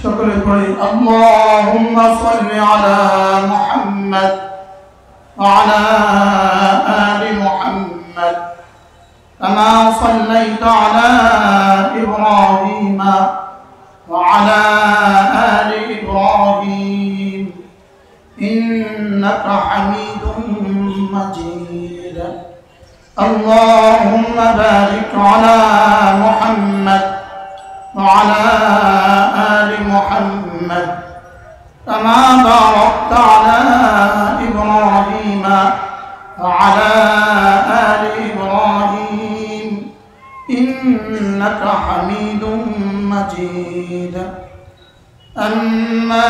সকলে পড়ি আল্লাহুম্মা সাল্লি আলা মুহাম্মাদ ওয়া আলা আলি মুহাম্মাদ কামা সাল্লাইতা আলা ইব্রাহিম ওয়া আলা আলি ইব্রাহিম ইন্নাকা হামিদুম মাজিদ আল্লাহুম্মা বারিক আলা মুহাম্মাদ وعلى آل محمد كما باركت على إبراهيم وعلى آل إبراهيم إنك حميد مجيد أما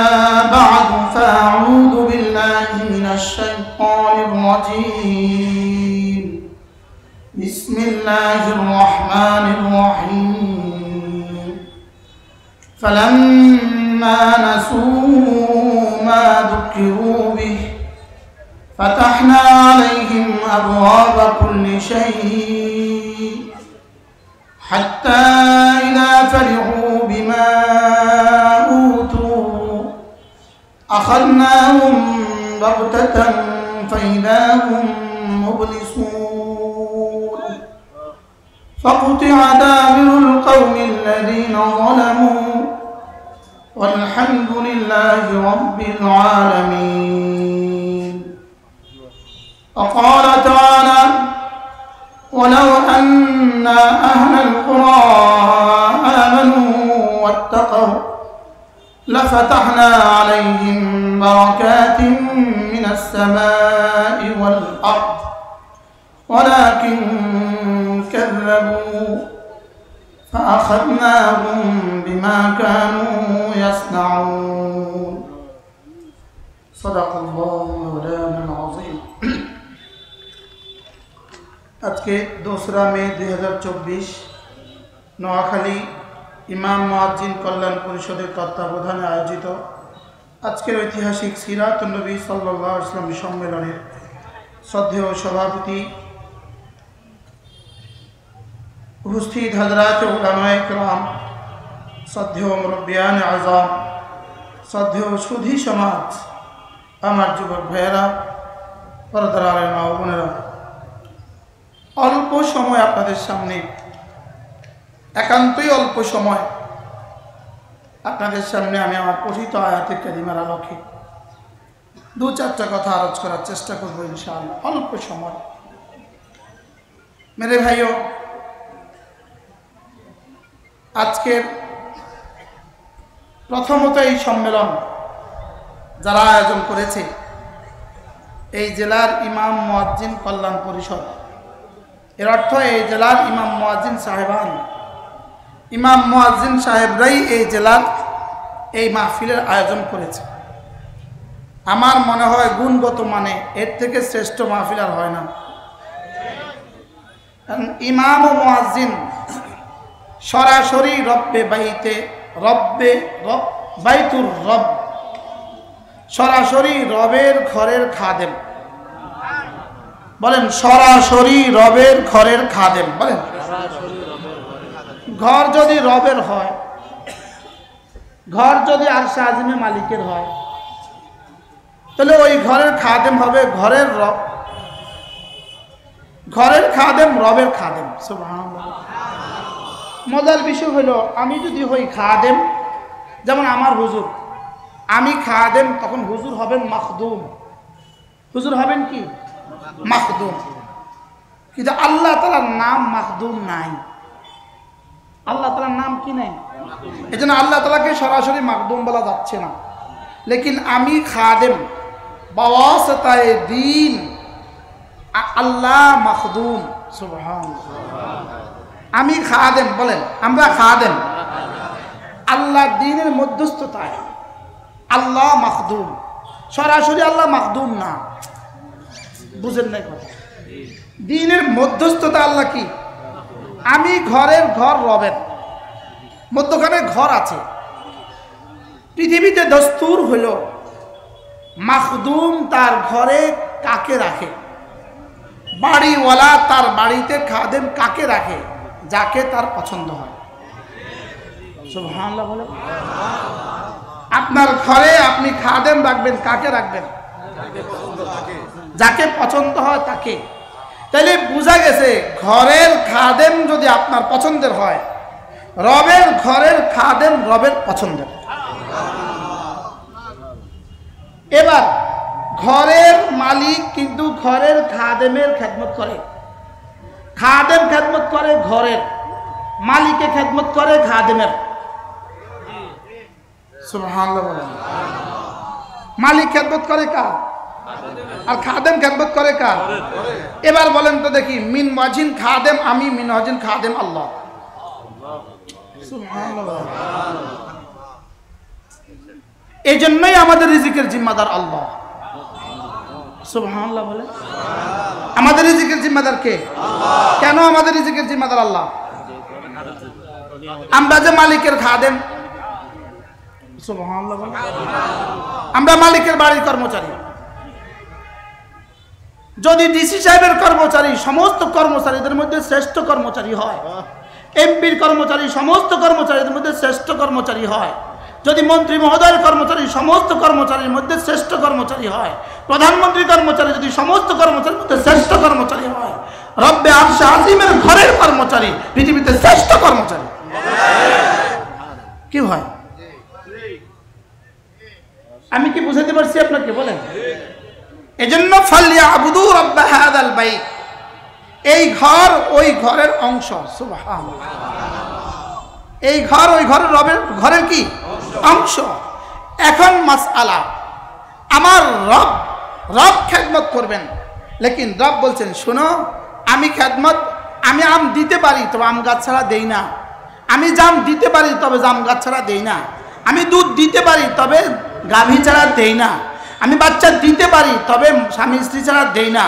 بعد فأعوذ بالله من الشيطان الرجيم بسم الله الرحمن الرحيم فلما نسوا ما ذكروا به فتحنا عليهم أبواب كل شيء حتى إذا فرحوا بما أوتوا أخذناهم بغتة فإذا هم مبلسون فقطع دابر القوم الذين ظلموا والحمد لله رب العالمين وقال تعالى ولو أن أهل القرى آمنوا واتقوا لفتحنا عليهم بركات من السماء والأرض ولكن كذبوا فأخذناهم بما كانوا يصنعون صدق الله مولانا العظيم আজকে 2 মে 2024 নোয়াখালী ইমাম মুয়াজ্জিন কল্যাণ পরিষদের তত্ত্বাবধানে আয়োজিত আজকের ঐতিহাসিক সিরাতুন নবী সাল্লাল্লাহু আলাইহি ওয়াসাল্লাম সম্মেলনের শ্রদ্ধেয় সভাপতি উপস্থিত হযরত উলামায়ে কেরাম, শ্রদ্ধেয় মুরব্বিয়ানে আযম, শ্রদ্ধেয় সুধী সমাজ, আমার যুবক ভাইয়েরা, পর্দার আড়ালে মা ও বোনেরা, অল্প সময় আপনাদের সামনে, একান্তই অল্প সময় আপনাদের সামনে আমি আমার পঠিত আয়াতে কারিমার আলোকে 2-4টা কথা আলোচ করার চেষ্টা করব ইনশাআল্লাহ অল্প সময়। মেরে ভাইও, আজকের প্রথমত এই সম্মেলন যারা আয়োজন করেছে এই জেলার ইমাম মুয়াজ্জিন কল্যাণ পরিষদ, এর অর্থ এই জেলার ইমাম মুয়াজ্জিন সাহেবান, ইমাম মুয়াজ্জিন সাহেবরাই এই জেলার এই মাহফিলের আয়োজন করেছে। আমার মনে হয় গুণগত মানে এর থেকে শ্রেষ্ঠ মাহফিল আর হয় না। ইমাম ও মুয়াজ্জিন সরাসরি বাইতুর রব, সরাসরি রবের ঘরের খাদেম। বলেন সরাসরি রবের ঘরের খাদেম। বলেন ঘর যদি রবের হয়, ঘর যদি আরশে আজিমে মালিকের হয়, তাহলে ওই ঘরের খাদেম হবে ঘরের রব, ঘরের খাদেম রবের খাদেম। সুবহানাল্লাহ। মজার বিষয় হলো, আমি যদি হই খাদেম, যেমন আমার হুজুর, আমি খাদেম, তখন হুজুর হবেন মাখদুম। হুজুর হবেন কি? মাখদুম। কিন্তু আল্লাহ তাআলার নাম মাখদুম নাই। আল্লাহ তাআলার নাম কি নাই? এজন্য আল্লাহ তাআলাকে সরাসরি মাখদুম বলা যাচ্ছে না। লেকিন আমি খাদেম, বাওয়াসিতায়ে দ্বীন আল্লাহ মাখদুম। সুবহানাল্লাহ। আমি খাদেম। বলেন আমরা খাদেম, আল্লাহ দ্বীনের মধ্যস্থতায় আল্লাহ মাখদুম, সরাসরি আল্লাহ মাখদুম না। বুঝেন নাই কথা? দ্বীনের মধ্যস্থতা আল্লাহ কি? আমি ঘরের ঘর রবের, মধ্যখানে ঘর আছে। পৃথিবীতে দস্তুর হইল মাখদুম তার ঘরে কাকে রাখে, বাড়িওয়ালা তার বাড়িতে খাদেম কাকে রাখে? যাকে তার পছন্দ হয়। সুবহানাল্লাহ বলে। আপনার ঘরে আপনি খাদেম রাখবেন, কাকে রাখবেন? যাকে পছন্দ হয় তাকে। তাহলে বোঝা গেছে ঘরের খাদেম যদি আপনার পছন্দের হয়, রবের ঘরের খাদেম রবের পছন্দের। এবার ঘরের মালিক কিন্তু ঘরের খাদেমের খেদমত করে, খাদেম খেদমত করে ঘরের, মালিকে খেদমত করে খাদেমের। সুবহানাল্লাহ বলেন। মালিক খেদমত করে কার? আর খাদেম খেদমত করে কার? এবার বলেন তো দেখি, মিন ওয়াজিন খাদেম আমি, মিন ওয়াজিন খাদেম আল্লাহ। সুবহানাল্লাহ। এই জন্যই আমাদের রিজিকের জিম্মাদার আল্লাহ। সুবহানাল্লাহ বলেন। আমাদের রিজিকের জিম্মাদার কে? কেন আমাদের রিজিকের জিম্মাদার আল্লাহ? আমরা যে মালিকের খাদেম, সুবহানাল্লাহ বলেন। আমরা মালিকের বাড়ির কর্মচারী। যদি ডিসি সাহেবের কর্মচারী সমস্ত কর্মচারীদের মধ্যে শ্রেষ্ঠ কর্মচারী হয়, এমপির কর্মচারী সমস্ত কর্মচারীদের মধ্যে শ্রেষ্ঠ কর্মচারী হয়, যদি মন্ত্রী মহোদয়ের কর্মচারী সমস্ত কর্মচারীর মধ্যে শ্রেষ্ঠ কর্মচারী হয়, প্রধানমন্ত্রী কর্মচারী যদি সমস্ত কর্মচারীর মধ্যে শ্রেষ্ঠ কর্মচারী হয়, রব্বে আরশে আজিমের ঘরের কর্মচারী পৃথিবীতে শ্রেষ্ঠ কর্মচারী কি হয়? আমি কি বুঝাতে পারছি আপনাকে? বলেন। এজন্য ফালিয়াবুদু রাব্ব হাযাল বাইত, এই ঘর ওই ঘরের অংশ। সুবহানাল্লাহ। এই ঘর ওই ঘরের রবের ঘরের কি অংশ। এখন মাসআলা, আমার রব খেদমত করবেন, লেকিন রব বলছেন শোনো, আমি খেদমত, আমি আম দিতে পারি তবে আম গাছ ছাড়া দেই না, আমি জাম দিতে পারি তবে জাম গাছ ছাড়া দেই না, আমি দুধ দিতে পারি তবে গাভী ছাড়া দেই না, আমি বাচ্চা দিতে পারি তবে স্বামী স্ত্রী ছাড়া দেই না।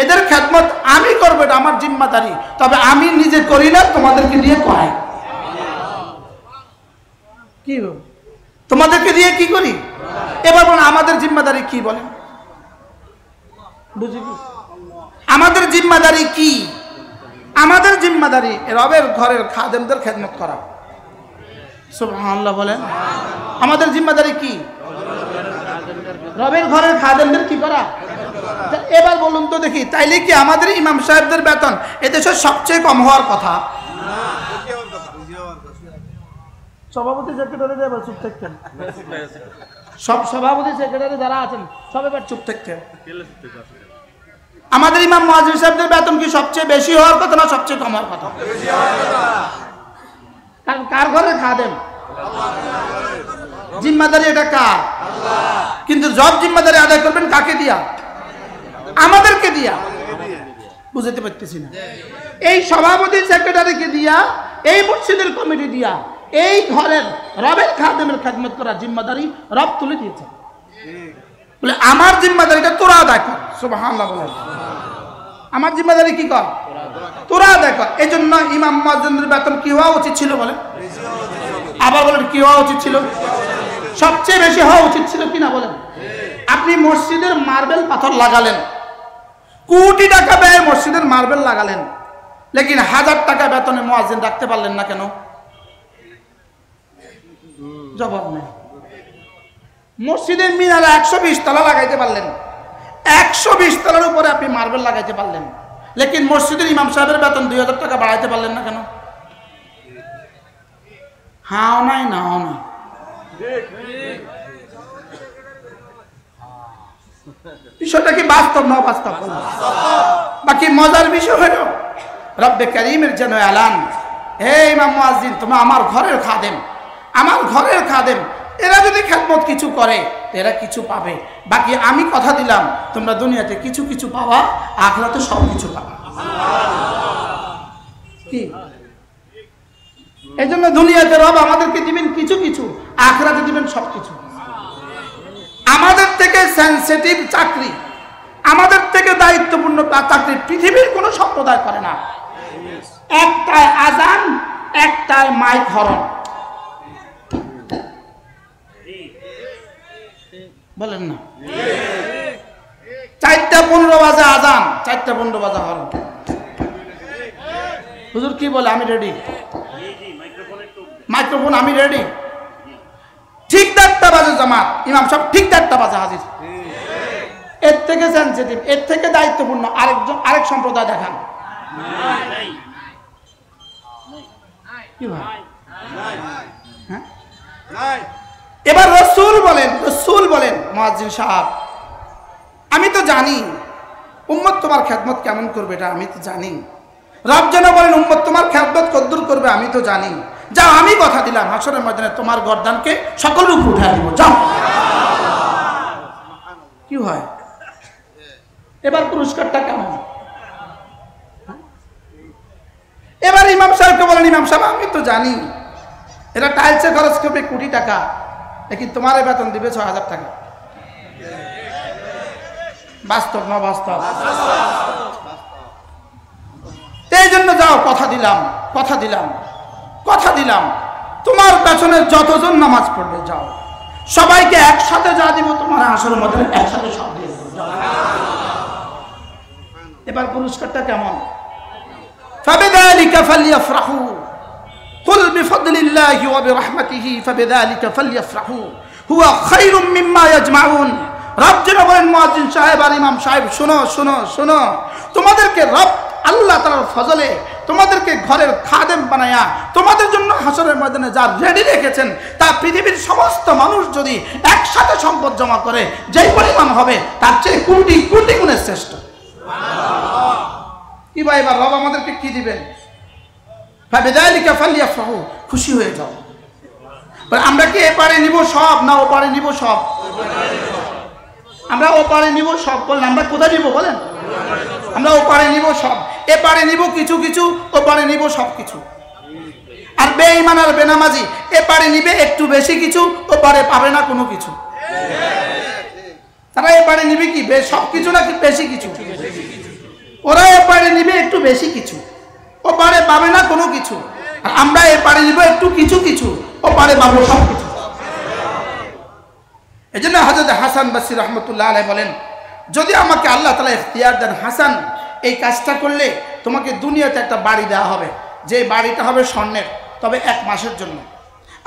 এদের খেদমত আমি করবো, এটা আমার জিম্মাদারি, তবে আমি নিজে করি না, তোমাদেরকে দিয়ে করাই। কি তোমাদেরকে দিয়ে কি করি? এবার বলেন আমাদের জিম্মাদারি কি? বলেন বুঝি আমাদের জিম্মাদারি কি? আমাদের জিম্মাদারি রবের ঘরের খাদেমদের খেদমত করা। সুবহানাল্লাহ বলেন। আমাদের জিম্মাদারি কি? রবের ঘরের খাদেমদের কি করা? এবার বলুন তো দেখি, তাইলে কি আমাদের ইমাম সাহেবদের বেতন এদেশের সবচেয়ে কম হওয়ার কথা? সভাপতি সেক্রেটারি এবার চুপ থাকতেন, সব সভাপতি সেক্রেটারি যারা আছেন সব এবার চুপ থাকতেন। আমাদের ইমাম মুয়াজ্জিন সাহেবদের বেতন কি সবচেয়ে বেশি হওয়ার কথা না সবচেয়ে কম হওয়ার কথা? কার ঘরের খাদেম? জিম্মাদারি এটা কার? কিন্তু জব জিম্মাদারি আদায় করবেন কাকে দিয়া? আমাদেরকে দিয়া। বুঝতে পারতেছি না। এই সভাপতি সেক্রেটারিকে দিয়া, এই মসজিদের কমিটি দিয়া এই ঘরের রবের খাদেমের খেদমত করার জিম্মাদারি রব তুলে দিয়েছে। বলে আমার জিম্মাদারিটা তোরা আদায় কর। সুবহানাল্লাহ বলেন। আমার জিম্মাদারি কি কর? তোরা আদায় কর। এই জন্য ইমাম মুয়াজ্জিনের বেতন কি হওয়া উচিত ছিল? বলেন। আবার বলেন কি হওয়া উচিত ছিল? সবচেয়ে বেশি হওয়া উচিত ছিল কিনা বলেন। আপনি মসজিদের মার্বেল পাথর লাগালেন, কোটি টাকা ব্যয় মসজিদের মার্বেল লাগালেন, লেকিন 1000 টাকা বেতনে মুয়াজ্জিন রাখতে পারলেন না কেন? জবাব নেই। মসজিদের মিনারে 120 তলা লাগাইতে পারলেন, 120 তলার উপরে আপনি মার্বেল লাগাইতে পারলেন, লেকিন মসজিদের ইমাম সাহেবের বেতন 2000 টাকা বাড়াইতে পারলেন না কেন? হাও নাই নাও নাই। বিষয়টা কি বাস্তব না বাস্তব? বাকি মজার বিষয় হলো রব্বে কারীমের যেন এলান, হে ইমাম মুয়াজ্জিন তুমি আমার ঘরের খাদেম, আমার ঘরের খাদেম, এরা যদি খেদমত কিছু করে এরা কিছু পাবে, বাকি আমি কথা দিলাম তোমরা দুনিয়াতে কিছু কিছু পাওয়া, আখিরাতে সব কিছু পাবা। কি এই জন্য দুনিয়াতে রব আমাদেরকে দিবেন কিছু কিছু, আখিরাতে দিবেন সব কিছু। আমাদের থেকে সেনসিটিভ চাকরি, আমাদের থেকে দায়িত্বপূর্ণ চাকরি পৃথিবীর কোনো সম্প্রদায় করে না। একটায় আজান, একটায় মাইক হরন। বলেন না? 4:15 বাজে আজান, 4:15 বাজে হরন। হুজুর কি বলে? আমি রেডি। মাইক্রোফোন আমি রেডি। ঠিক 4টা বাজে জামাত, ইমাম সাহেব ঠিক 4টা বাজে হাজির। এর থেকে সেনসিটিভ, এর থেকে দায়িত্বপূর্ণ আরেক সম্প্রদায় দেখান। কি ভাই? হ্যাঁ, এবার রসুল বলেন মুয়াজ্জিন সাহেব, আমি তো জানি উম্মত তোমার খেদমত কেমন করবে, এটা আমি তো জানি। রব যেন বলেন উম্মত তোমার খেদমত কদ্দুর করবে, আমি তো জানি। যাও, আমি কথা দিলাম হাসরের ময়দানে তোমার গর্দানকে সকল উপর উঠায় দিব, যাও। কি হয়? এবার পুরস্কারটা কেমন? এবার ইমাম সাহেবকে বলেন, ইমাম সাহেব আমি তো জানি এটা টাইলসে খরচ করবে কোটি টাকা, লেকিন তোমার বেতন দিবে 6,000 টাকা। বাস্তব না বাস্তব? এই জন্য যাও, কথা দিলাম তোমার পেছনে যতজন নামাজ পড়বে যাও, সবাইকে একসাথে যা দিব তোমার হাসরের মধ্যে একসাথে সব দিয়ে দেব। এবার পুরস্কারটা কেমন? ফাবিযালিকা ফালইফরাহু কুল বিফদলিল্লাহি ওয়া বিরহমাতিহি ফাবিযালিকা ফালইফরাহু হুয়া খায়রুম মিম্মা ইয়াজমাউন। রব যেন বলেন মুয়াজ্জিন সাহেব আর ইমাম সাহেব, শোনো, তোমাদেরকে রব আল্লাহ তাআলার ফজলে তোমাদেরকে ঘরের খাদেম বানায়া তোমাদের জন্য হাসরের ময়দানে যা রেডি রেখেছেন তা পৃথিবীর সমস্ত মানুষ যদি একসাথে সম্পদ জমা করে যেই পরিমাণ হবে তার চেয়ে কোটি কোটি গুণের শ্রেষ্ঠ। কি ভাই, এবার রব আমাদেরকে কি দিবেন? ফাবিযালিকা ফালইফরাহু, খুশি হয়ে যাও। আমরা কি এপারে নিব সব না ওপারে নিব সব? আমরা ওপারে নিব সব বললেন, আমরা কোথায় নিব বলেন? আমরা ওপারে নিব সব, এপারে নিব কিছু কিছু, ওপারে নিব সব কিছু। আর বেঈমান আর বেনামাজি এপারে নিবে একটু বেশি কিছু, ওপারে পাবে না কোনো কিছু। তারা এপারে নিবে কি সব কিছু নাকি বেশি কিছু? ওরা এপারে নিবে একটু বেশি কিছু, ওপারে পাবে না কোনো কিছু। আর আমরা এপারে নিব একটু কিছু কিছু, ওপারে পাবো সব কিছু। এই জন্য হযরত হাসান বসরি রহমতুল্লাহ আলাইহি বলেন, যদি আমাকে আল্লাহ তাআলা ইখতিয়ার দেন, হাসান এই কাজটা করলে তোমাকে দুনিয়াতে একটা বাড়ি দেওয়া হবে, যে বাড়িটা হবে স্বর্ণের, তবে 1 মাসের জন্য।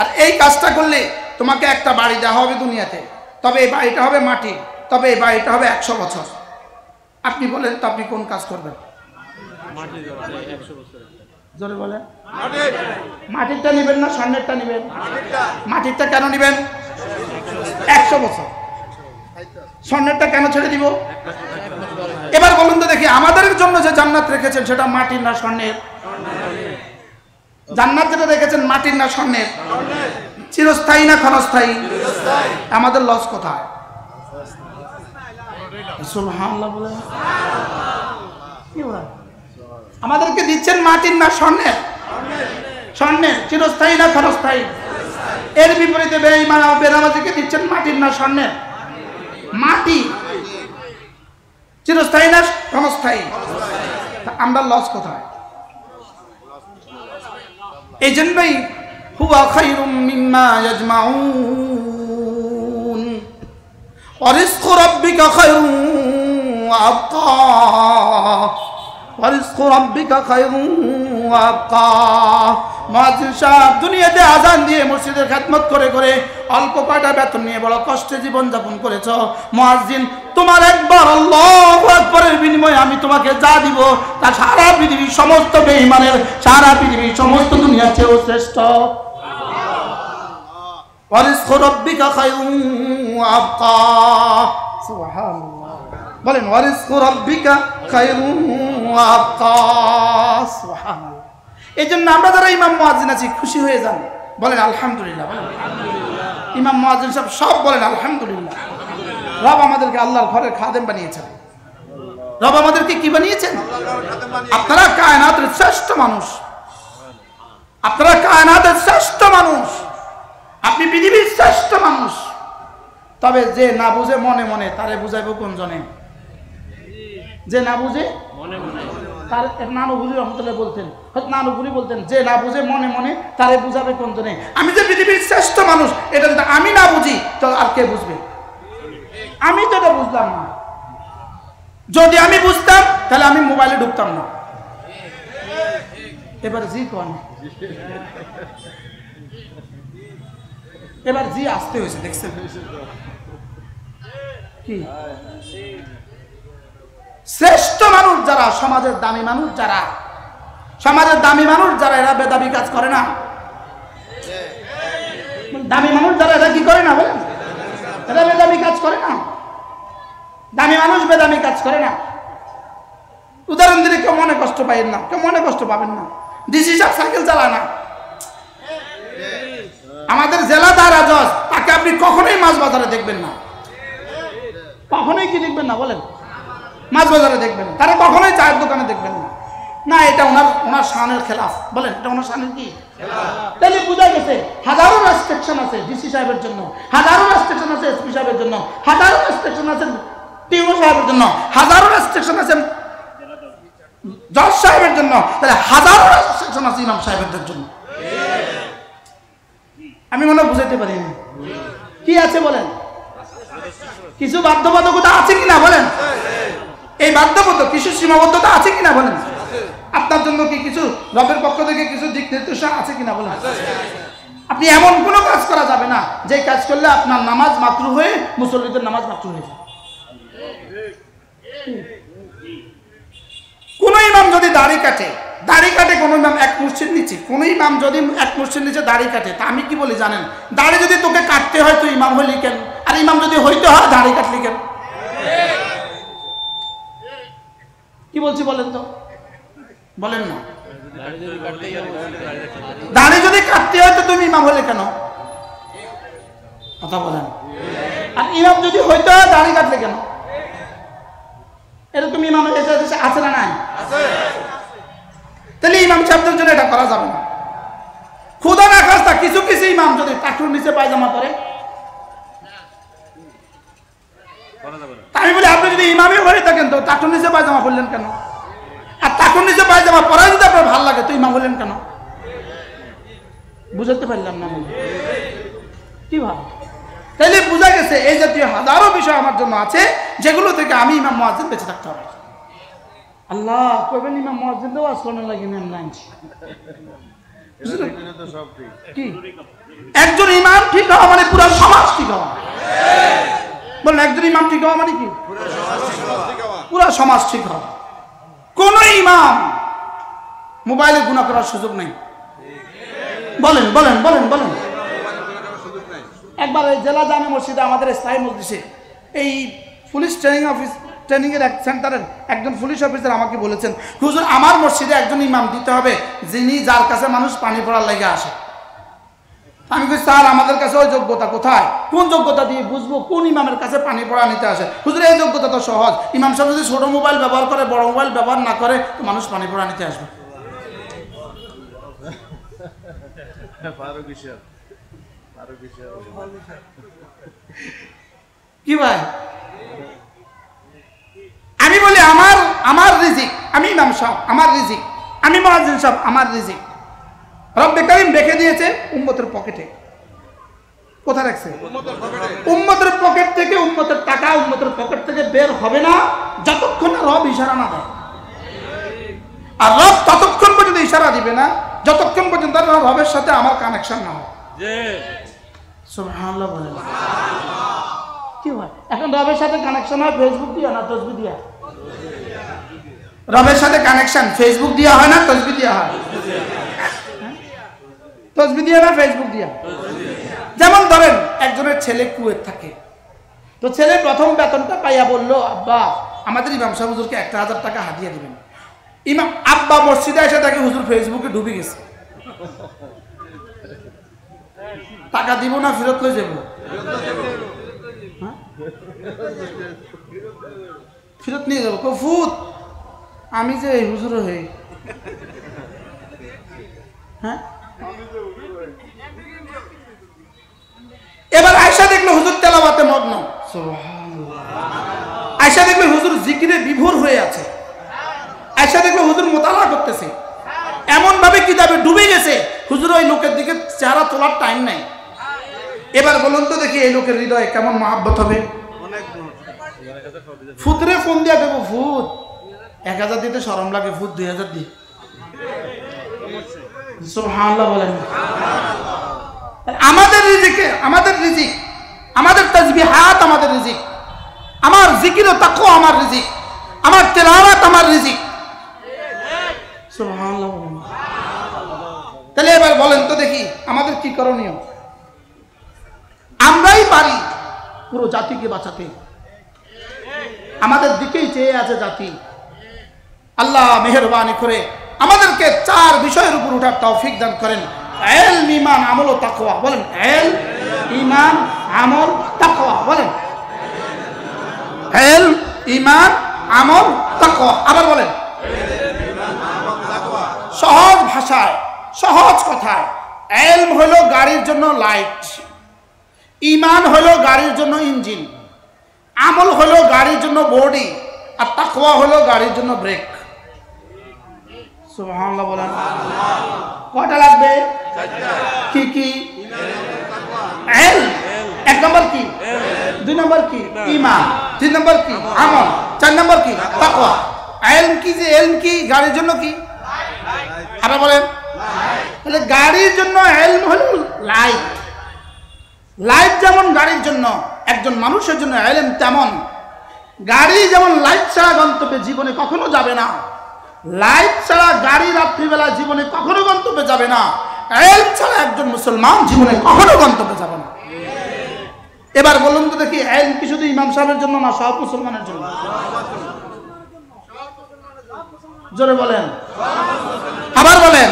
আর এই কাজটা করলে তোমাকে একটা বাড়ি দেওয়া হবে দুনিয়াতে, তবে এই বাড়িটা হবে মাটি, তবে এই বাড়িটা হবে 100 বছর। আপনি বলেন তো আপনি কোন কাজ করবেন? জোরে বলেন। মাটিরটা নেবেন না স্বর্ণেরটা নেবেন? মাটিরটা কেন নেবেন? 100 বছর। স্বর্ণেরটা কেন ছেড়ে দিব? এবার বলুন তো দেখি, আমাদের জন্য যে জান্নাত রেখেছেন সেটা মাটির না স্বর্ণের? জান্নাত যেটা রেখেছেন মাটির না স্বর্ণের? চিরস্থায়ী না ক্ষণস্থায়ী? আমাদের লস কোথায়? সুবহানাল্লাহ বলেন। কি বলেন? আমাদেরকে দিচ্ছেন মাটির না স্বর্ণের? স্বর্ণের। চিরস্থায়ী না ক্ষণস্থায়ী? এর বিপরীতে বেঈমান ও বেনামাজিকে দিচ্ছেন মাটির না স্বর্ণের? মাটি। চিরস্থায়ী না ক্ষণস্থায়ী? আমরা লস কোথায়? এই জন্যই হুয়া খায়রুম মিম্মা ইয়াজমাউন ওয়া রিজকু রাব্বিকা খায়রুম ওয়া আবকা ওয়া রিজকু রাব্বিকা খায়রুম ওয়া আবকা। মুয়াজ্জিন সাহেব দুনিয়াতে আজান দিয়ে মসজিদের খেদমত করে করে অল্প কয়টা বেতন নিয়ে বড় কষ্টে জীবন যাপন করেছো। মুয়াজ্জিন, তোমার একবার আল্লাহু আকবারের বিনিময়ে আমি তোমাকে যা দিব তা সারা পৃথিবীর সমস্ত বেঈমানের, সারা পৃথিবীর সমস্ত দুনিয়ার চেয়েও শ্রেষ্ঠ। ওয়া রিজকু রাব্বিকা খায়রুম ওয়া আবকা। সুবহানাল্লাহ বলেন, ওয়া রিজকু রাব্বিকা খায়রুম ওয়া আবকা। সুবহানাল্লাহ। এই জন্য আমরা যারা ইমাম মুয়াজ্জিন আছি খুশি হয়ে যান, বলেন আলহামদুলিল্লাহ। বলেন ইমাম মুয়াজ্জিন সব সব বলেন আলহামদুলিল্লাহ। রব আমাদেরকে আল্লাহর ঘরের খাদেম বানিয়েছেন। রব আমাদেরকে কি বানিয়েছেন? আপনারা কায়নাতের শ্রেষ্ঠ মানুষ, আপনারা কায়নাতের শ্রেষ্ঠ মানুষ, আপনি পৃথিবীর শ্রেষ্ঠ মানুষ। তবে যে না বুঝে মনে মনে তারে বুঝাইবো কোন জনে? যে না বুঝে মনে মনে, তার নানুভুরি রহমতুল্লাহ বলতেন, নানুভুরি বলতেন, যে না বুঝে মনে মনে তারে বুঝাবে কোন জনে? আমি যে পৃথিবীর শ্রেষ্ঠ মানুষ এটা যদি আমি না বুঝি তো আর কে বুঝবে? আমি তো এটা বুঝলাম না। যদি আমি বুঝতাম তাহলে আমি মোবাইলে ঢুকতাম না। এবার জি কোন এবার জি আসতে হয়েছে, দেখছেন কি শ্রেষ্ঠ মানুষ যারা, সমাজের দামি মানুষ যারা, সমাজের দামি মানুষ যারা, এরা বেদাবি কাজ করে না। দামি মানুষ যারা এরা কি করে না বলেন? এরা বেদামি কাজ করে না। দামি মানুষ বেদামি কাজ করে না। উদাহরণ দিলে কেউ মনে কষ্ট পাবেন না, কেউ মনে কষ্ট পাবেন না। ডিসি সাহেব সাইকেল চালায় না, আমাদের জেলাদার জজ, তাকে আপনি কখনোই মাছ বাজারে দেখবেন না, কখনোই কি দেখবেন না বলেন? মাছ বাজারে দেখবেন না, তারা কখনোই চায়ের দোকানে দেখবেন না। না, এটা ওনার শানের খেলাফ। বলেন এটা ওনার শানের কি? তাহলে বোঝা গেছে হাজারো রেস্ট্রিকশন আছে ডিসি সাহেবের জন্য, হাজারো রেস্ট্রিকশন আছে এসপি সাহেবের জন্য, হাজারো রেস্ট্রিকশন আছে টিউনো সাহেবের জন্য, হাজারো রেস্ট্রিকশন আছে জজ সাহেবের জন্য, তাহলে হাজারো রেস্ট্রিকশন আছে ইমাম সাহেবের জন্য। আমি মনে বুঝাইতে পারিনি কি আছে বলেন? কিছু বাধ্যবাধকতা আছে কিনা বলেন? এই বাধ্যবাধকতা কিছু সীমাবদ্ধতা আছে কিনা বলেন? আপনার জন্য কি কিছু রবের পক্ষ থেকে কিছু দিক নির্দেশনা আছে কিনা বলেন? আপনি এমন কোনো কাজ করা যাবে না যে কাজ করলে আপনার নামাজ মাকরুহ হয়ে মুসল্লিদের নামাজ মাকরুহ হয়ে যায়। কোন ইমাম যদি দাড়ি কাটে কোন ইমাম এক মুষ্টির নিচে, কোন ইমাম যদি এক মুষ্টির নিচে দাড়ি কাটে, তা আমি কি বলি জানেন? দাড়ি যদি তোকে কাটতে হয় তুই ইমাম হইলি কেন? আর ইমাম যদি হইতে হয় দাড়ি কাটলি কেন? কি বলছি বলেন তো, বলেন না। দাড়ি যদি কাটতে হয় তো তুমি ইমাম হলে কেন? কথা বলেন। আর ইমাম যদি হইতে হয় দাড়ি কাটলে কেন? এটা তুমি ইমাম আছে না নাই? তাহলে ইমাম সাহেবদের জন্য এটা করা যাবে না। খুদা না খাস্তা কিছু কিছু ইমাম যদি টাকুর নিচে পায়জামা পরে, আমি বলি আপনি যদি ইমামই হয়ে থাকেন তো টাকুর নিচে পায়জামা পরলেন কেন? আর টাকুর নিচে পায়জামা পরা যদি আপনার ভালো লাগে তো ইমাম হলেন কেন? বুঝাতে পারলাম না কি ভাব? তাইলে বোঝা গেছে এই জাতীয় হাজারো বিষয় আমার জন্য আছে যেগুলো থেকে আমি ইমাম মুয়াজ্জিন বেঁচে থাকতে হবে। আল্লাহ কইবেন ইমাম মুয়াজ্জিন দেওয়া শোনা লাগে না নাইছি কি? একজন ইমাম ঠিক হওয়া মানে পুরো সমাজ ঠিক হওয়া। বলেন একজন ইমাম ঠিক হওয়া মানে কি? পুরো সমাজ ঠিক হওয়া। কোন ইমাম মোবাইলে গুনাহ করার সুযোগ নেই। বলেন বলেন বলেন বলেন। একবার জেলা জামে মসজিদে আমাদের স্থায়ী মজলিসে এই পুলিশ ট্রেনিং এর সেন্টারের একজন পুলিশ অফিসার আমাকে বলেছেন, হুজুর আমার মসজিদে একজন ইমাম দিতে হবে যিনি যার কাছে মানুষ পানি পড়ার লেগে আসে। আমি কই স্যার আমাদের কাছে ওই যোগ্যতা কোথায়? কোন যোগ্যতা দিয়ে বুঝবো কোন ইমামের কাছে পানি পড়া নিতে আসে? হুজুর এই যোগ্যতা তো সহজ, ইমাম সাহেব যদি ছোট মোবাইল ব্যবহার করে বড় মোবাইল ব্যবহার না করে তো মানুষ পানি পড়া নিতে আসবে। কি ভাই? আমি বলি আমার রিজিক, আমি ইমাম সাহেব আমার রিজিক, আমি মুয়াজ্জিন সাহেব আমার রিজিক রব্বে কারীম রেখে দিয়েছে উম্মতের পকেটে। কোথায় রাখছে? উম্মতের পকেট থেকে উম্মতের টাকা উম্মতের পকেট থেকে বের হবে না যতক্ষণ না রব ইশারা না দেয়। আর রব ততক্ষণ পর্যন্ত ইশারা দিবে না যতক্ষণ পর্যন্ত রবের সাথে আমার কানেকশন না হয়। সুবহানাল্লাহ বলেন। কি হয় এখন রবের সাথে কানেকশন হয় ফেসবুক দিয়া না তসবিহ দিয়া? রবের সাথে কানেকশন ফেসবুক দিয়া হয় না তসবিহ দিয়া হয়? তসবিহ দিয়া না ফেসবুক দিয়া? যেমন ধরেন একজনের ছেলে কুয়েত থাকে, তো ছেলে প্রথম বেতনটা পাইয়া বললো আব্বা আমাদের ইমাম সাহেব হুজুরকে 1000 টাকা হাদিয়া দিবেন। ইমাম আব্বা মসজিদে এসে তাকে হুজুর ফেসবুকে ডুবে গেছে, টাকা দিব না ফেরত লয়ে যাব? ফেরত নিয়ে যাবো কফুত আমি যে হুজুর হই। হ্যাঁ এবার আয়েশা দেখলো হুজুর তেলাওয়াতে মগ্ন, সুবহানাল্লাহ। আয়েশা দেখলো হুজুর জিকিরে বিভোর হয়ে আছে, আয়েশা দেখলো হুজুর মুতালা করতেছে, এমন ভাবে কিতাবে ডুবে গেছে হুজুর ওই লোকের দিকে চেহারা তোলার টাইম নাই। এবার বলুন তো দেখি এই লোকের হৃদয়ে কেমন মহাব্বত হবে? ফুতরে ফোন দিয়া দেবো, ফুত 1000 দিতে শরম লাগে, ফুত 2000 দি। সুবহানাল্লাহ বলেন। আমাদের রিজিকে, আমাদের রিজিক, আমাদের তাসবিহাত আমাদের রিজিক, আমার জিকির ও তাকওয়া আমার রিজিক, আমার তেলাওয়াত আমার রিজিক। সুবহানাল্লাহ। তাহলে এবার বলেন তো দেখি আমাদের কি করণীয়? আমরাই পারি পুরো জাতিকে বাঁচাতে, আমাদের দিকেই চেয়ে আছে জাতি। আল্লাহ মেহেরবানি করে আমাদেরকে 4 বিষয়ের উপর উঠার তৌফিক দান করেন। ইলম, ঈমান, আমল ও তাকওয়া। বলেন ইলম, ঈমান, আমল, তাকওয়া। বলেন ইলম, ঈমান, আমল, তাকওয়া। আবার বলেন সহজ ভাষায়, সহজ কথায়। ইলম হলো গাড়ির জন্য লাইট, ঈমান হলো গাড়ির জন্য ইঞ্জিন, আমল হলো গাড়ির জন্য বডি, আর তাকওয়া হলো গাড়ির জন্য ব্রেক। সুবহানাল্লাহ বলেন। কয়টা লাগবে? কি কি? ইলম। 1 নম্বর কি? 2 নম্বর কি? ঈমান। 3 নম্বর কি? আমল। 4 নম্বর কি? তাকওয়া। ইলম কি? যে ইলম কি গাড়ির জন্য কি? আবার বলেন। তাহলে গাড়ির জন্য ইলম হলো লাইট। লাইট যেমন গাড়ির জন্য, একজন মানুষের জন্য ইলম তেমন। গাড়ি যেমন লাইট ছাড়া গন্তব্যে জীবনে কখনো যাবে না, লাইট ছাড়া গাড়ি রাত্রিবেলা জীবনে কখনো গন্তব্যে যাবে না, ইলম ছাড়া একজন মুসলমান জীবনে কখনো গন্তব্যে যাবে না। এবার বলুন তো দেখি, ইলম কি শুধু ইমাম সাহেবের জন্য না, সব মুসলমানের জন্য? জোরে বলেন, আবার বলেন।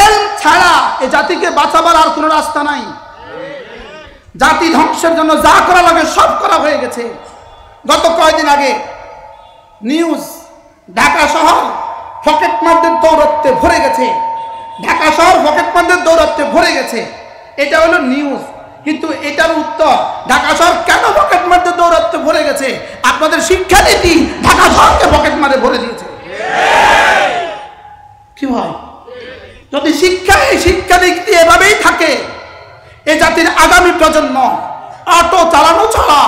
ইলম ছাড়া এই জাতিকে বাঁচাবার আর কোনো রাস্তা নাই। জাতি ধ্বংসের জন্য যা করা লাগে সব করা হয়ে গেছে। গত কয়েকদিন আগে নিউজ, ঢাকা শহর পকেটমারদের দৌরাত্ম্যে ভরে গেছে, ঢাকা শহর পকেটমারদের দৌরাত্ম্যে ভরে গেছে। এটা হলো নিউজ, কিন্তু এটার উত্তর ঢাকা শহর কেন পকেটমারদের দৌরাত্ম্যে ভরে গেছে? আপনাদের শিক্ষানীতি ঢাকা শহরকে পকেটমারে ভরে দিয়েছে। কি হয়? যদি শিক্ষানীতি এভাবেই থাকে, এ জাতির আগামী প্রজন্ম অটো চালানো ছাড়া,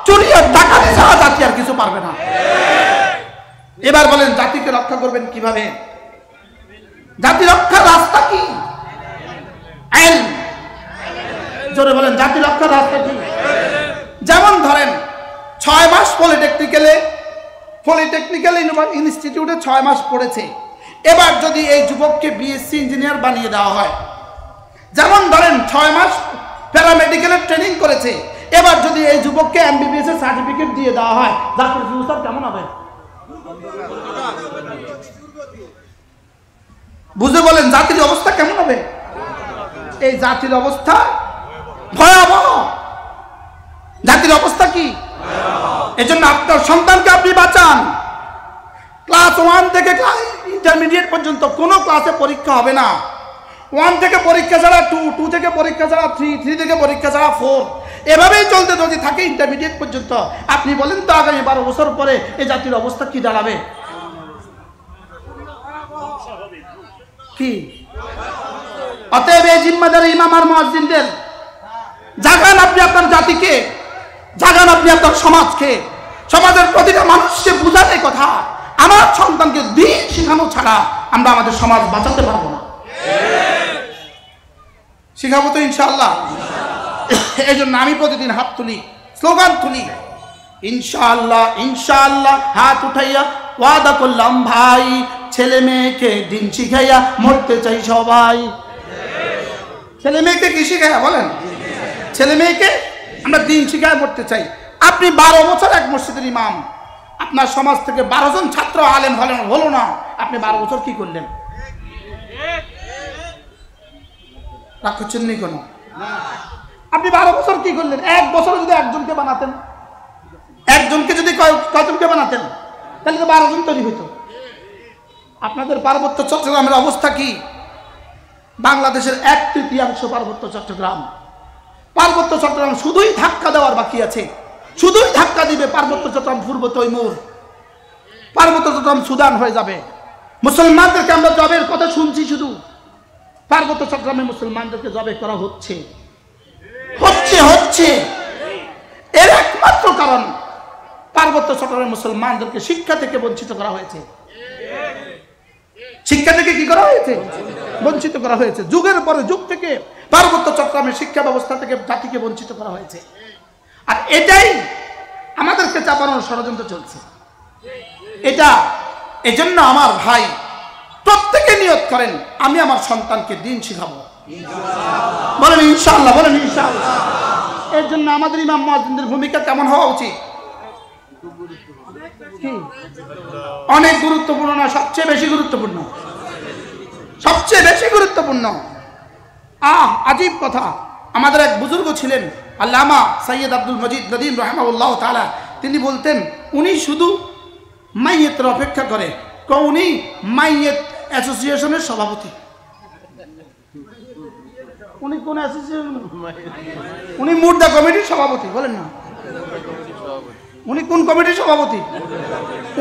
চুরি আর ডাকাতি ছাড়া জাতি আর কিছু পারবে না। এবার বলেন জাতিকে রক্ষা করবেন কিভাবে? জাতি রক্ষার রাস্তা কি? ইলম। জোরে বলেন জাতি রক্ষার রাস্তা কি? যেমন ধরেন 6 মাস পলিটেকনিক্যাল ইনস্টিটিউটে 6 মাস পড়েছে, এবার যদি এই যুবককে বিএসসি ইঞ্জিনিয়ার বানিয়ে দেওয়া হয়, যেমন ধরেন 6 মাস প্যারামেডিক্যালের ট্রেনিং করেছে, এবার যদি এই যুবককে এমবিবিএস এর সার্টিফিকেট দিয়ে দেওয়া হয়, জাতির ফিউচার কেমন হবে? বুঝে বলেন জাতির অবস্থা কেমন হবে? এই জাতির অবস্থা ভয়াবহ। জাতির অবস্থা কি? এজন্য আপনার সন্তানকে আপনি বাঁচান। ক্লাস 1 থেকে ইন্টারমিডিয়েট পর্যন্ত কোনো ক্লাসে পরীক্ষা হবে না। 1 থেকে পরীক্ষা ছাড়া 2, 2 থেকে পরীক্ষা ছাড়া 3, 3 থেকে পরীক্ষা ছাড়া 4, এভাবেই চলতে যদি থাকে ইন্টারমিডিয়েট পর্যন্ত, আপনি বলেন তো আগামী 12 বছর পরে এই জাতির অবস্থা কি দাঁড়াবে? কি? অতএব এই জিম্মাদারি ইমাম আর মুয়াজ্জিনদের। জাগান আপনি আপনার জাতিকে, জাগান আপনি আপনার সমাজকে, সমাজের প্রতিটা মানুষকে বুঝাতে কথা, আমার সন্তানকে দিন শেখানো ছাড়া আমরা আমাদের সমাজ বাঁচাতে পারবো না। শিখাবো তো ইনশাআল্লাহ। এই জন্য আমি প্রতিদিন হাত তুলি, স্লোগান তুলি, ইনশাআল্লাহ ইনশাআল্লাহ, হাত উঠাইয়া ওয়াদা করলাম ভাই, ছেলে মেয়েকে দিন শিখাইয়া মরতে চাই সবাই। ছেলে মেয়েকে কি শিখাইয়া? বলেন, ছেলে মেয়েকে আমরা দিন শিখাইয়া মরতে চাই। আপনি 12 বছর এক মসজিদের ইমাম, আপনার সমাজ থেকে 12 জন ছাত্র আলেম হলো না, আপনি 12 বছর কি করলেন? রাগ করছেন নি কোনো? আপনি 12 বছর কি করলেন? 1 বছর যদি একজনকে বানাতেন, একজনকে যদি কয়জনকে বানাতেন, তাহলে তো 12 জন তৈরি হইতো। আপনাদের পার্বত্য চট্টগ্রামের অবস্থা কি? বাংলাদেশের 1/3 পার্বত্য চট্টগ্রাম। পার্বত্য চট্টগ্রাম শুধুই ধাক্কা দেওয়ার বাকি আছে, শুধুই ধাক্কা দিবে পার্বত্য চট্টগ্রাম পূর্ব তৈমুর, পার্বত্য চট্টগ্রাম সুদান হয়ে যাবে। মুসলমানদেরকে আমরা জবের কথা শুনছি, শুধু পার্বত্য চট্টগ্রামে মুসলমানদেরকে জবে করা হচ্ছে। এর একমাত্র কারণ পার্বত্য চট্টগ্রামের মুসলমানদেরকে শিক্ষা থেকে বঞ্চিত করা হয়েছে। শিক্ষা থেকে কি করা হয়েছে? বঞ্চিত করা হয়েছে। যুগের পরে যুগ থেকে পার্বত্য চট্টগ্রামের শিক্ষা ব্যবস্থা থেকে জাতিকে বঞ্চিত করা হয়েছে। আর এটাই আমাদেরকে চাপানোর ষড়যন্ত্র চলছে। এটা এজন্য আমার ভাই প্রত্যেকে নিয়ত করেন, আমি আমার সন্তানকে দিন শিখাবো। বলেন ইনশাআল্লাহ, বলেন ইনশাআল্লাহ। এর জন্য আমাদের ইমাম মুয়াজ্জিনদের ভূমিকা কেমন হওয়া উচিত? অনেক গুরুত্বপূর্ণ না, সবচেয়ে বেশি গুরুত্বপূর্ণ, সবচেয়ে বেশি গুরুত্বপূর্ণ। আজীব কথা, আমাদের এক বুজুর্গ ছিলেন আল্লামা সৈয়দ আব্দুল মজিদ নদীম রাহিমাহুল্লাহ তাআলা, তিনি বলতেন উনি শুধু মাইয়েতের অপেক্ষা করে, উনি মাইয়েত অ্যাসোসিয়েশনের সভাপতি। উনি কোন অ্যাসোসিয়েশন? উনি মুর্দা কমিটির সভাপতি। বলেন না, উনি কোন কমিটির সভাপতি?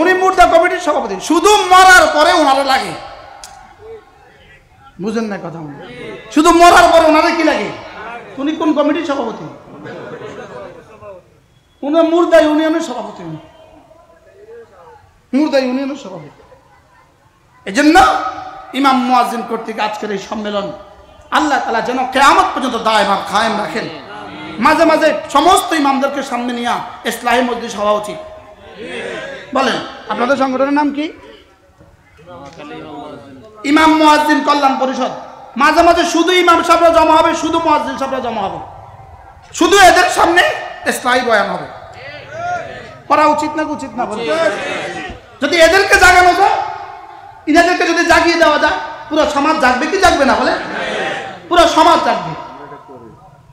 উনি মুর্দা কমিটির সভাপতি। শুধু মরার পরে ওনারা লাগে, বুঝেন না কথা? শুধু মরার পরে ওনারা কি লাগে? উনি কোন কমিটির সভাপতি? উনি মুর্দা ইউনিয়নের সভাপতি, মুর্দা ইউনিয়নের সভাপতি। এই জন্য ইমাম মুয়াজ্জিন কর্তৃক আজকের এই সম্মেলন আল্লাহ তাআলা যেন কিয়ামত পর্যন্ত দায়মান কায়েম রাখেন। মাঝে মাঝে সমস্ত ইমামদেরকে সামনে নিয়ে ইসলাহি মজলিস হওয়া উচিত। বলেন আপনাদের সংগঠনের নাম কি? ইমাম মুয়াজ্জিন কল্যাণ পরিষদ। মাঝে মাঝে শুধু ইমাম সাহেবরা জমা হবে, শুধু মুয়াজ্জিন সাহেবরা জমা হবে, শুধু এদের সামনে ইসলাহি বয়ান হবে। করা উচিত না? উচিত না? বলেন। যদি এদেরকে জাগানো যায়, ইনাদেরকে যদি জাগিয়ে দেওয়া যায়, পুরো সমাজ জাগবে কি জাগবে না? বলে পুরো সমাজ জাগবে।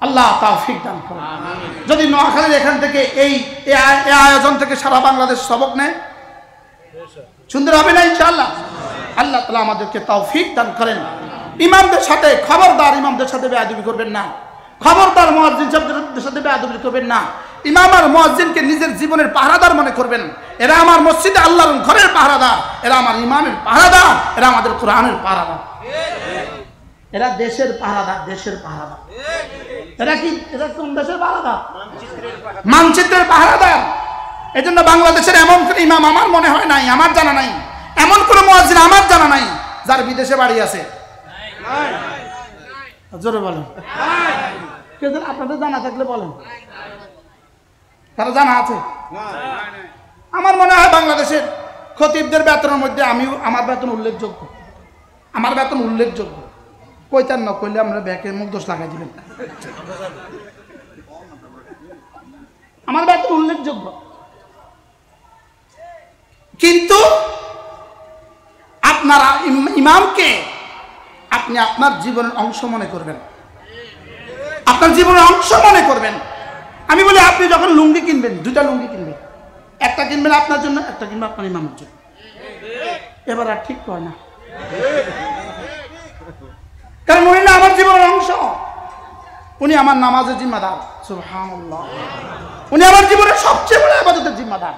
আল্লাহ তাওফিক দান করুন। যদি নোয়াখালীর এখান থেকে এই আয়োজন থেকে সারা বাংলাদেশ সবক নেয়, সুন্দর হবে না ইনশাআল্লাহ? আল্লাহ তাআলা আমাদেরকে তাওফিক দান করেন। ইমামদের সাথে খবরদার, ইমামদের সাথে বেয়াদবি করবেন না। খবরদার মুয়াজ্জিন সাহেবদের সাথে বেয়াদবি করবেন না। ইমাম আর মুয়াজ্জিনকে নিজের জীবনের পাহারাদার মনে করবেন। এরা আমার মসজিদে আল্লাহর ঘরের পাহারাদার, এরা আমার ইমানের পাহারাদার, এরা আমাদের কোরআনের পাহারাদার, এরা দেশের পাহারাদার, দেশের পাহারাদার। এরা কি? এরা কোন দেশের পাহারাদার? মানচিত্রের পাহারাদার। এই জন্য বাংলাদেশের এমন কোন ইমাম আমার মনে হয় নাই, আমার জানা নাই, এমন কোন মুয়াজ্জিন আমার জানা নাই যার বিদেশে বাড়ি আছে। জোরে বলেন। আপনাদের জানা থাকলে বলেন, তারা জানা আছে? আমার মনে হয় বাংলাদেশের খতিবদের বেতনের মধ্যে আমার বেতন উল্লেখযোগ্য, আমার বেতন উল্লেখযোগ্য। কইতার না কইলে আমরা ব্যাকে মুখ দোষ লাগাই দিবেন। আমার বেতন উল্লেখযোগ্য, কিন্তু আপনারা ইমামকে আপনি আপনার জীবনের অংশ মনে করবেন, আপনার জীবনের অংশ মনে করবেন। আমি বলি আপনি যখন লুঙ্গি কিনবেন, দুইটা লুঙ্গি কিনবেন, একটা কিনবেন আপনার জন্য, একটা কিনবেন আপনার ইমামের জন্য। এবার আর ঠিক কয় না, কারণ উনি না আমার জীবনের অংশ, উনি আমার নামাজের জিম্মাদার। সুবহানাল্লাহ, উনি আমার জীবনের সবচেয়ে বড় ইবাদতের জিম্মাদার।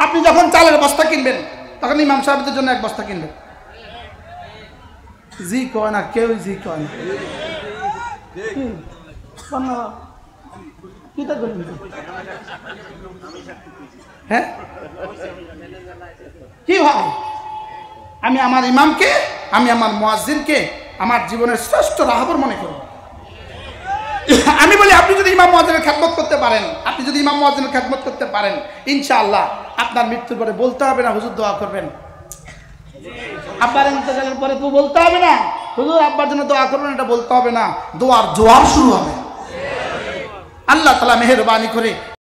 আপনি যখন চালের বস্তা কিনবেন, তখন ইমাম সাহেবদের জন্য এক বস্তা কিনবেন। জি কয় না, কেউ জি কয় না। হ্যাঁ কি হয়? আমি আমার ইমামকে, আমি আমার মুয়াজ্জিনকে আমার জীবনের শ্রেষ্ঠ রাহবার মনে করি। আমি বলি আপনি যদি ইমাম মুয়াজ্জিনের খেদমত করতে পারেন, আপনি যদি ইমাম মুয়াজ্জিনের খেদমত করতে পারেন, ইনশাআল্লাহ আপনার মৃত্যুর পরে বলতে হবে না হুজুর দোয়া করবেন। আব্বার ইন্তেকালের পরে তো বলতে হবে না হুজুর আব্বার জন্য দোয়া করবেন, এটা বলতে হবে না। দোয়ার জোয়ার শুরু হবে। আল্লাহ তাআলা মেহেরবানি করে